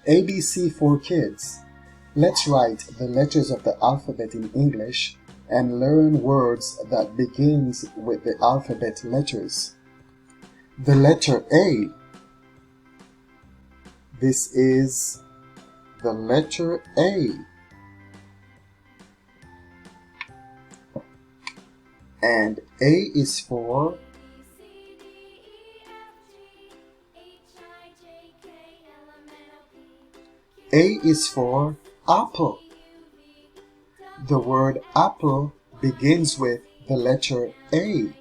ABC for Kids. Let's write the letters of the alphabet in English and learn words that begins with the alphabet letters. The letter A. This is the letter A. And A is for apple. The word apple begins with the letter A.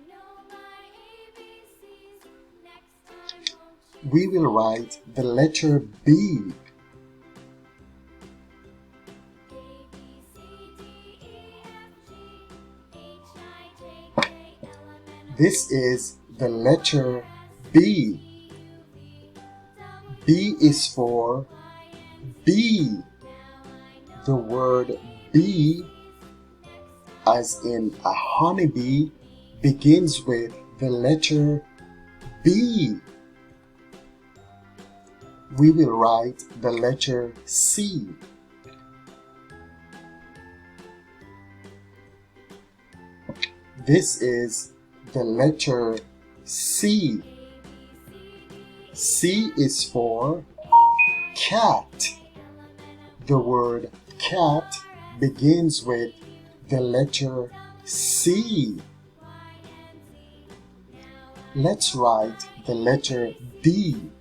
We will write the letter B. This is the letter B. B is for bee. The word bee, as in a honeybee, begins with the letter B. We will write the letter C. This is the letter C. C is for cat. The word cat begins with the letter C. Let's write the letter D.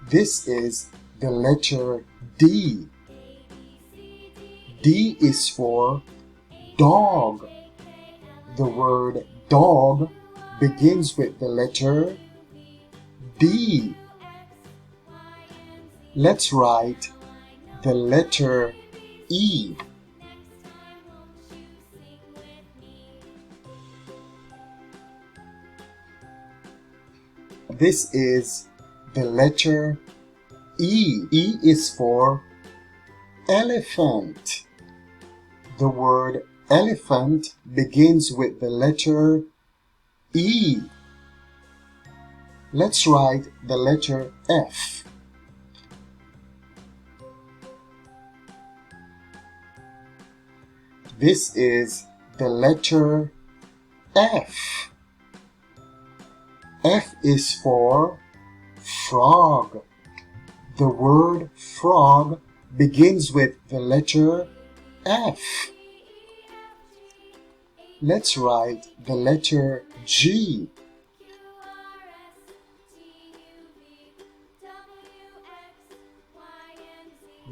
This is the letter D. D is for dog. The word dog begins with the letter D. Let's write the letter E. This is the letter E. E is for elephant. The word elephant begins with the letter E. Let's write the letter F. This is the letter F. F is for frog. The word frog begins with the letter F. Let's write the letter G.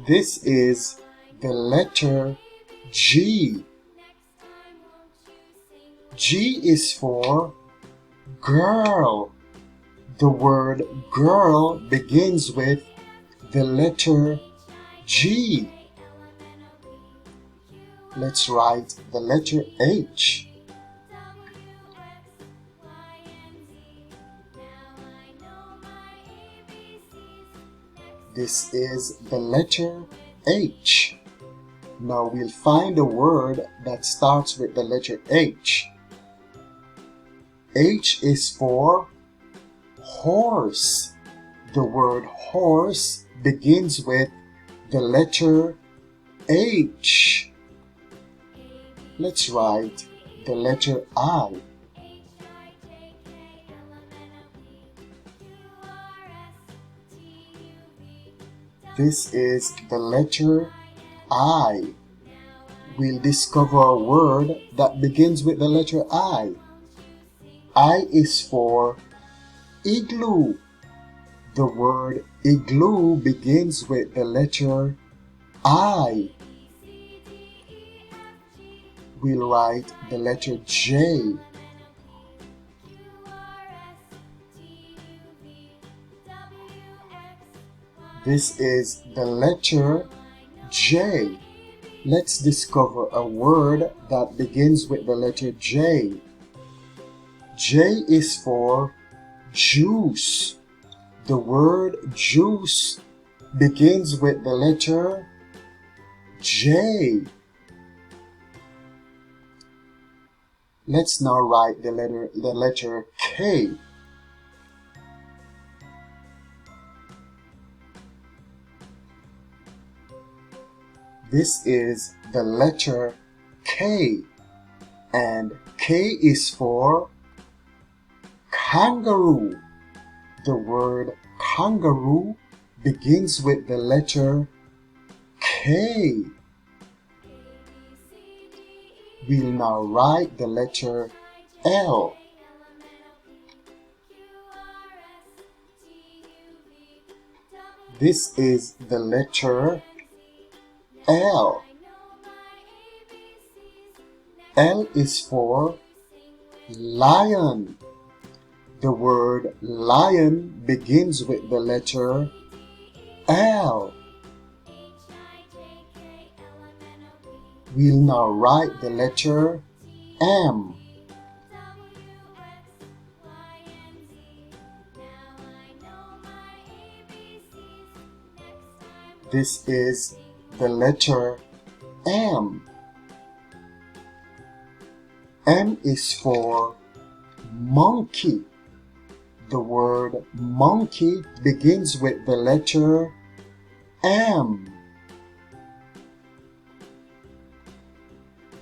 This is the letter G. G is for girl. The word girl begins with the letter G. Let's write the letter H. This is the letter H. Now we'll find a word that starts with the letter H. H is for horse. The word horse begins with the letter H. Let's write the letter I. This is the letter I. We'll discover a word that begins with the letter I. I is for igloo. The word igloo begins with the letter I. We'll write the letter J. This is the letter J. Let's discover a word that begins with the letter J. J is for juice. The word juice begins with the letter J. Let's now write the letter K. This is the letter K, and K is for kangaroo. The word kangaroo begins with the letter K. We'll now write the letter L. This is the letter L. L is for lion. The word lion begins with the letter L. We'll now write the letter M. This is the letter M. M is for monkey. The word monkey begins with the letter M.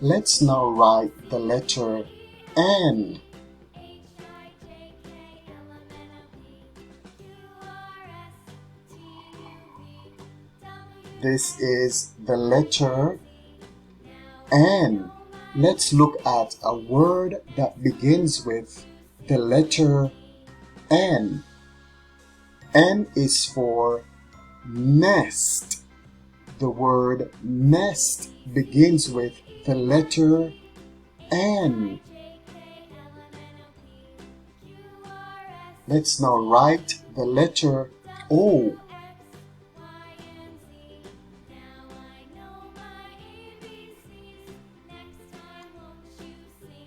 Let's now write the letter N. This is the letter N. Let's look at a word that begins with the letter N. N is for nest. The word nest begins with the letter N. Let's now write the letter O.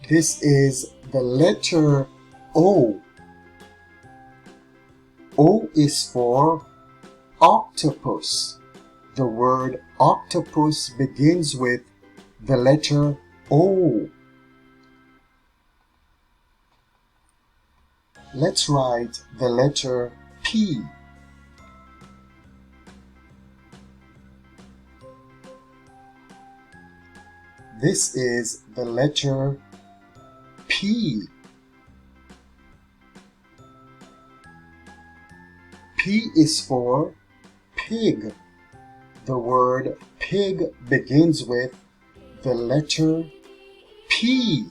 This is the letter O. O is for octopus. The word octopus begins with the letter O. Let's write the letter P. This is the letter P. P is for pig. The word pig begins with the letter P.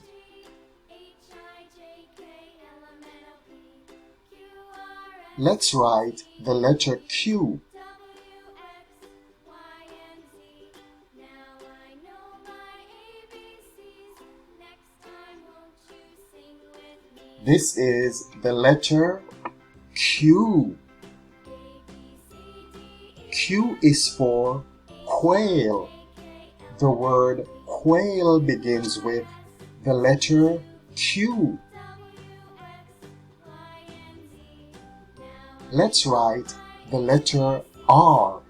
Let's write the letter Q. This is the letter Q. Q is for quail. The word quail begins with the letter Q. Let's write the letter R.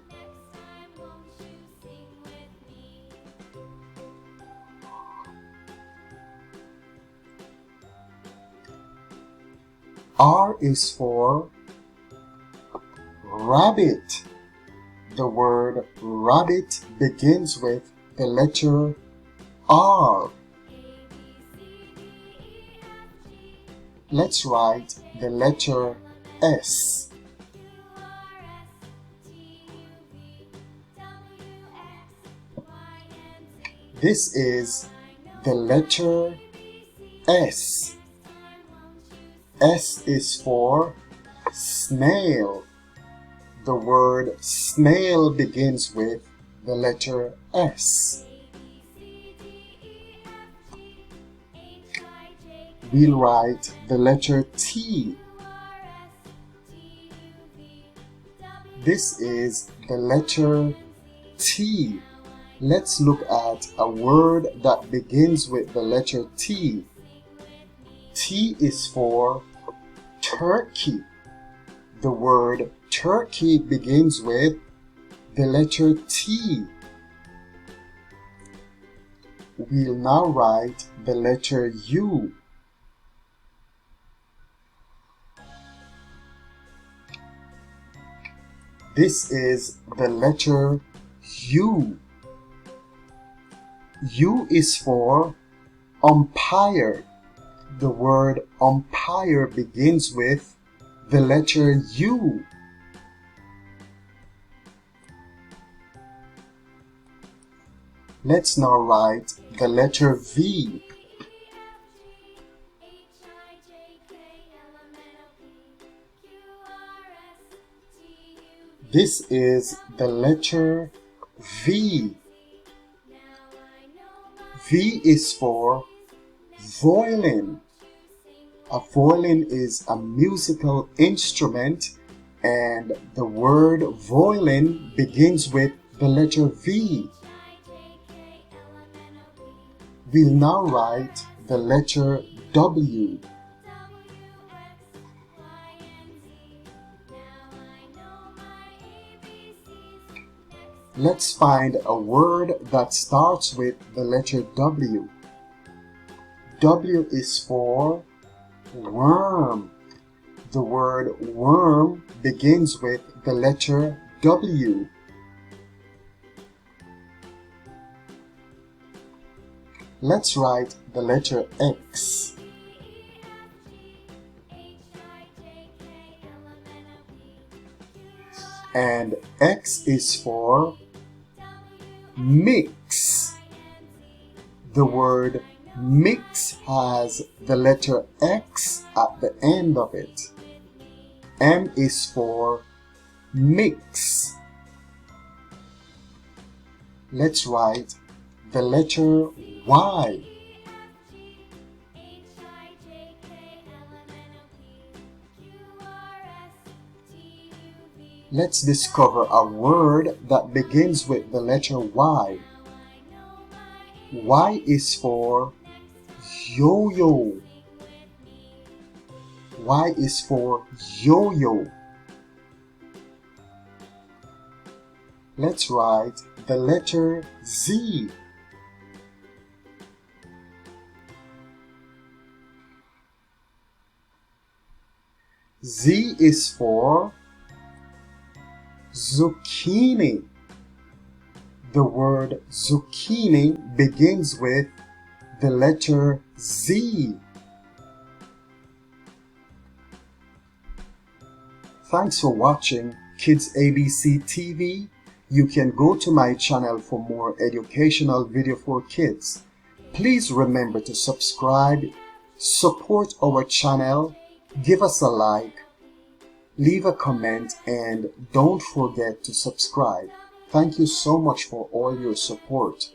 R is for rabbit. The word rabbit begins with the letter R. Let's write the letter S. This is the letter S. S is for snail. The word snail begins with the letter S. We'll write the letter T. This is the letter T. Let's look at a word that begins with the letter T. T is for turkey. The word turkey begins with the letter T. We'll now write the letter U. This is the letter U. U is for umpire. The word umpire begins with the letter U. Let's now write the letter V. This is the letter V. V is for violin. A violin is a musical instrument, and the word violin begins with the letter V. We'll now write the letter W. Let's find a word that starts with the letter W. W is for worm. The word worm begins with the letter W. Let's write the letter X. And X is for mix. The word mix has the letter X at the end of it. M is for mix. Let's write the letter Y. Let's discover a word that begins with the letter Y. Y is for yo-yo. Y is for yo-yo. Let's write the letter Z. Z is for zucchini. The word zucchini begins with the letter Z. Thanks for watching Kids ABC TV. You can go to my channel for more educational video for kids. Please remember to subscribe, support our channel, give us a like, leave a comment, and don't forget to subscribe. Thank you so much for all your support.